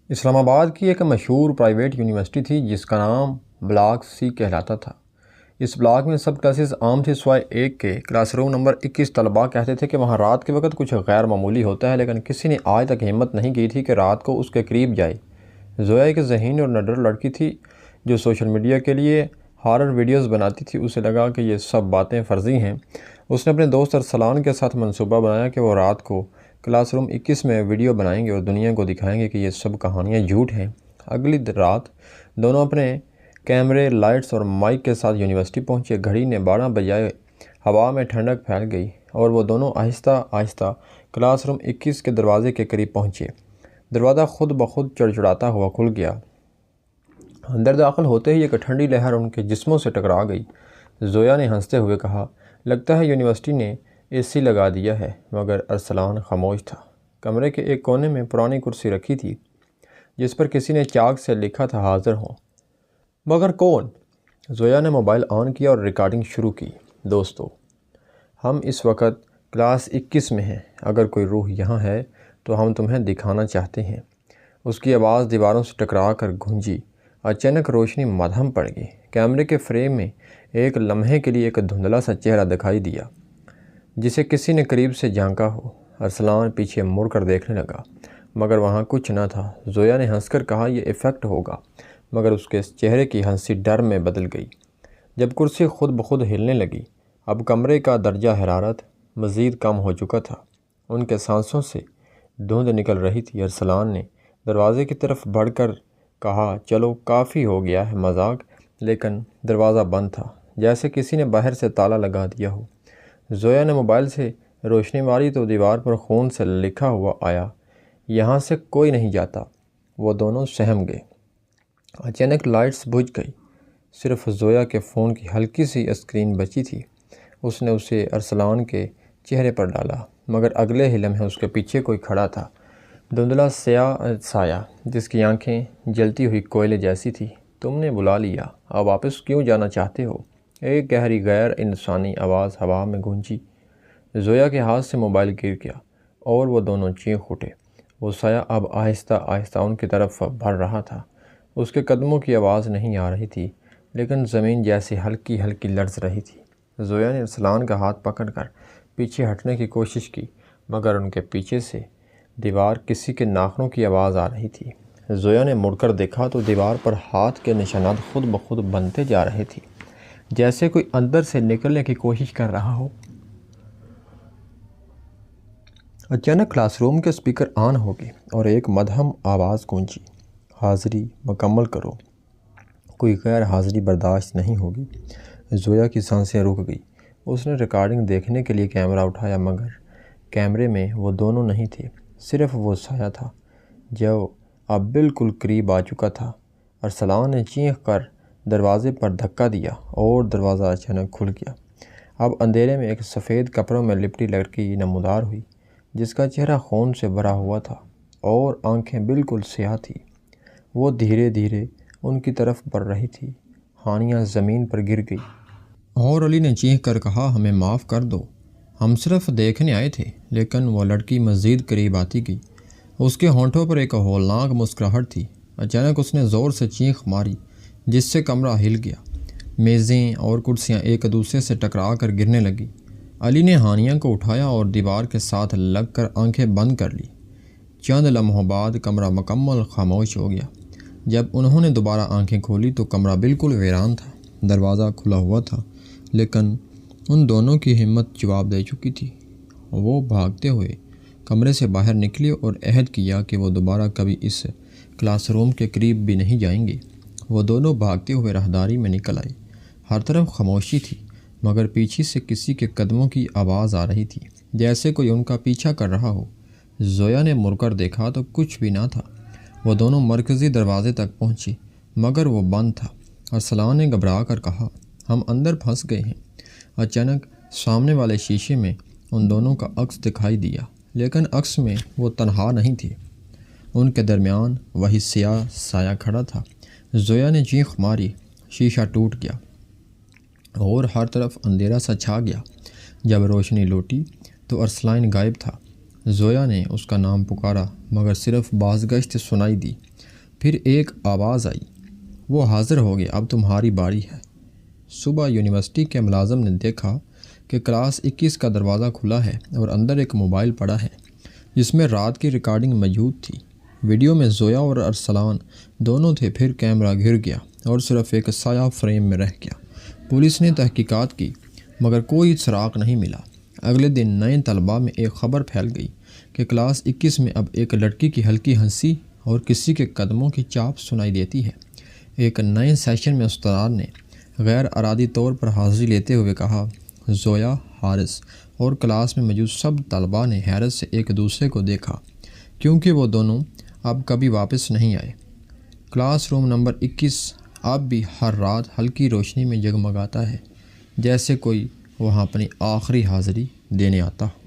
اسلام آباد کی ایک مشہور پرائیویٹ یونیورسٹی تھی جس کا نام بلاک سی کہلاتا تھا۔ اس بلاک میں سب کلاسز عام تھی سوائے ایک کے۔ کلاس روم نمبر 21 طلباء کہتے تھے کہ وہاں رات کے وقت کچھ غیر معمولی ہوتا ہے، لیکن کسی نے آج تک ہمت نہیں کی تھی کہ رات کو اس کے قریب جائے۔ زویا ایک ذہین اور نڈر لڑکی تھی جو سوشل میڈیا کے لیے ہارر ویڈیوز بناتی تھی۔ اسے لگا کہ یہ سب باتیں فرضی ہیں۔ اس نے اپنے دوست ارسلان کے ساتھ منصوبہ بنایا کہ وہ رات کو کلاس روم 21 میں ویڈیو بنائیں گے اور دنیا کو دکھائیں گے کہ یہ سب کہانیاں جھوٹ ہیں۔ اگلی رات دونوں اپنے کیمرے، لائٹس اور مائک کے ساتھ یونیورسٹی پہنچے۔ گھڑی نے 12 بجائے، ہوا میں ٹھنڈک پھیل گئی اور وہ دونوں آہستہ آہستہ کلاس روم 21 کے دروازے کے قریب پہنچے۔ دروازہ خود بخود چڑچڑاتا ہوا کھل گیا۔ اندر داخل ہوتے ہی ایک ٹھنڈی لہر ان کے جسموں سے ٹکرا گئی۔ زویا نے ہنستے ہوئے کہا، لگتا ہے یونیورسٹی نے اے سی لگا دیا ہے، مگر ارسلان خاموش تھا۔ کمرے کے ایک کونے میں پرانی کرسی رکھی تھی جس پر کسی نے چاک سے لکھا تھا، حاضر ہوں مگر کون؟ زویا نے موبائل آن کیا اور ریکارڈنگ شروع کی۔ دوستو، ہم اس وقت کلاس 21 میں ہیں۔ اگر کوئی روح یہاں ہے تو ہم تمہیں دکھانا چاہتے ہیں۔ اس کی آواز دیواروں سے ٹکرا کر گونجی۔ اچانک روشنی مدھم پڑ گئی۔ کیمرے کے فریم میں ایک لمحے کے لیے ایک دھندلا سا چہرہ دکھائی دیا جسے کسی نے قریب سے جھانکا ہو۔ ارسلان پیچھے مڑ کر دیکھنے لگا مگر وہاں کچھ نہ تھا۔ زویا نے ہنس کر کہا، یہ ایفیکٹ ہوگا، مگر اس کے چہرے کی ہنسی ڈر میں بدل گئی جب کرسی خود بخود ہلنے لگی۔ اب کمرے کا درجہ حرارت مزید کم ہو چکا تھا۔ ان کے سانسوں سے دھند نکل رہی تھی۔ ارسلان نے دروازے کی طرف بڑھ کر کہا، چلو کافی ہو گیا ہے مذاق، لیکن دروازہ بند تھا، جیسے کسی نے باہر سے تالا لگا دیا ہو۔ زویا نے موبائل سے روشنی ماری تو دیوار پر خون سے لکھا ہوا آیا، یہاں سے کوئی نہیں جاتا۔ وہ دونوں سہم گئے۔ اچانک لائٹس بجھ گئی۔ صرف زویا کے فون کی ہلکی سی اسکرین بچی تھی۔ اس نے اسے ارسلان کے چہرے پر ڈالا، مگر اگلے ہی لمحے اس کے پیچھے کوئی کھڑا تھا، دھندلا سایہ جس کی آنکھیں جلتی ہوئی کوئلے جیسی تھی۔ تم نے بلا لیا، اب واپس کیوں جانا چاہتے ہو؟ ایک گہری غیر انسانی آواز ہوا میں گونجی۔ زویا کے ہاتھ سے موبائل گر گیا اور وہ دونوں چیخ اٹھے۔ وہ سایہ اب آہستہ آہستہ ان کی طرف بڑھ رہا تھا۔ اس کے قدموں کی آواز نہیں آ رہی تھی، لیکن زمین جیسے ہلکی ہلکی لرز رہی تھی۔ زویا نے ارسلان کا ہاتھ پکڑ کر پیچھے ہٹنے کی کوشش کی، مگر ان کے پیچھے سے دیوار کسی کے ناخنوں کی آواز آ رہی تھی۔ زویا نے مڑ کر دیکھا تو دیوار پر ہاتھ کے نشانات خود بخود بنتے جا رہے تھے، جیسے کوئی اندر سے نکلنے کی کوشش کر رہا ہو۔ اچانک کلاس روم کے اسپیکر آن ہو گئے اور ایک مدھم آواز گونجی، حاضری مکمل کرو، کوئی غیر حاضری برداشت نہیں ہوگی۔ زویا کی سانسیں رک گئی۔ اس نے ریکارڈنگ دیکھنے کے لیے کیمرہ اٹھایا، مگر کیمرے میں وہ دونوں نہیں تھے، صرف وہ سایہ تھا جو اب بالکل قریب آ چکا تھا۔ ارسلان نے چیخ کر دروازے پر دھکا دیا اور دروازہ اچانک کھل گیا۔ اب اندھیرے میں ایک سفید کپڑوں میں لپٹی لڑکی نمودار ہوئی جس کا چہرہ خون سے بھرا ہوا تھا اور آنکھیں بالکل سیاہ تھیں۔ وہ دھیرے دھیرے ان کی طرف بڑھ رہی تھی۔ ہانیہ زمین پر گر گئی اور علی نے چیخ کر کہا، ہمیں معاف کر دو، ہم صرف دیکھنے آئے تھے۔ لیکن وہ لڑکی مزید قریب آتی گئی۔ اس کے ہونٹوں پر ایک ہولناک مسکراہٹ تھی۔ اچانک اس نے زور سے چیخ ماری جس سے کمرہ ہل گیا۔ میزیں اور کرسیاں ایک دوسرے سے ٹکرا کر گرنے لگیں۔ علی نے ہانیہ کو اٹھایا اور دیوار کے ساتھ لگ کر آنکھیں بند کر لی۔ چند لمحوں بعد کمرہ مکمل خاموش ہو گیا۔ جب انہوں نے دوبارہ آنکھیں کھولی تو کمرہ بالکل ویران تھا۔ دروازہ کھلا ہوا تھا، لیکن ان دونوں کی ہمت جواب دے چکی تھی۔ وہ بھاگتے ہوئے کمرے سے باہر نکلے اور عہد کیا کہ وہ دوبارہ کبھی اس کلاس روم کے قریب بھی نہیں جائیں گے۔ وہ دونوں بھاگتے ہوئے راہداری میں نکل آئے۔ ہر طرف خاموشی تھی، مگر پیچھے سے کسی کے قدموں کی آواز آ رہی تھی، جیسے کوئی ان کا پیچھا کر رہا ہو۔ زویا نے مڑ کر دیکھا تو کچھ بھی نہ تھا۔ وہ دونوں مرکزی دروازے تک پہنچے، مگر وہ بند تھا۔ ارسلان نے گھبرا کر کہا، ہم اندر پھنس گئے ہیں۔ اچانک سامنے والے شیشے میں ان دونوں کا عکس دکھائی دیا، لیکن عکس میں وہ تنہا نہیں تھے۔ ان کے درمیان وہی سیاہ سایہ کھڑا تھا۔ زویا نے چیخ ماری، شیشہ ٹوٹ گیا اور ہر طرف اندھیرا سا چھا گیا۔ جب روشنی لوٹی تو ارسلان غائب تھا۔ زویا نے اس کا نام پکارا مگر صرف بازگشت سنائی دی۔ پھر ایک آواز آئی، وہ حاضر ہو گیا، اب تمہاری باری ہے۔ صبح یونیورسٹی کے ملازم نے دیکھا کہ کلاس 21 کا دروازہ کھلا ہے اور اندر ایک موبائل پڑا ہے جس میں رات کی ریکارڈنگ موجود تھی۔ ویڈیو میں زویا اور ارسلان دونوں تھے۔ پھر کیمرہ گر گیا اور صرف ایک سایہ فریم میں رہ گیا۔ پولیس نے تحقیقات کی مگر کوئی سراغ نہیں ملا۔ اگلے دن نئے طلباء میں ایک خبر پھیل گئی کہ کلاس 21 میں اب ایک لڑکی کی ہلکی ہنسی اور کسی کے قدموں کی چاپ سنائی دیتی ہے۔ ایک نئے سیشن میں استاد نے غیر ارادی طور پر حاضری لیتے ہوئے کہا، زویا، حارث اور کلاس میں موجود سب طلباء نے حیرت سے ایک دوسرے کو دیکھا کیونکہ وہ دونوں اب کبھی واپس نہیں آئے۔ کلاس روم نمبر 21 اب بھی ہر رات ہلکی روشنی میں جگمگاتا ہے، جیسے کوئی وہاں اپنی آخری حاضری دینے آتا ہو۔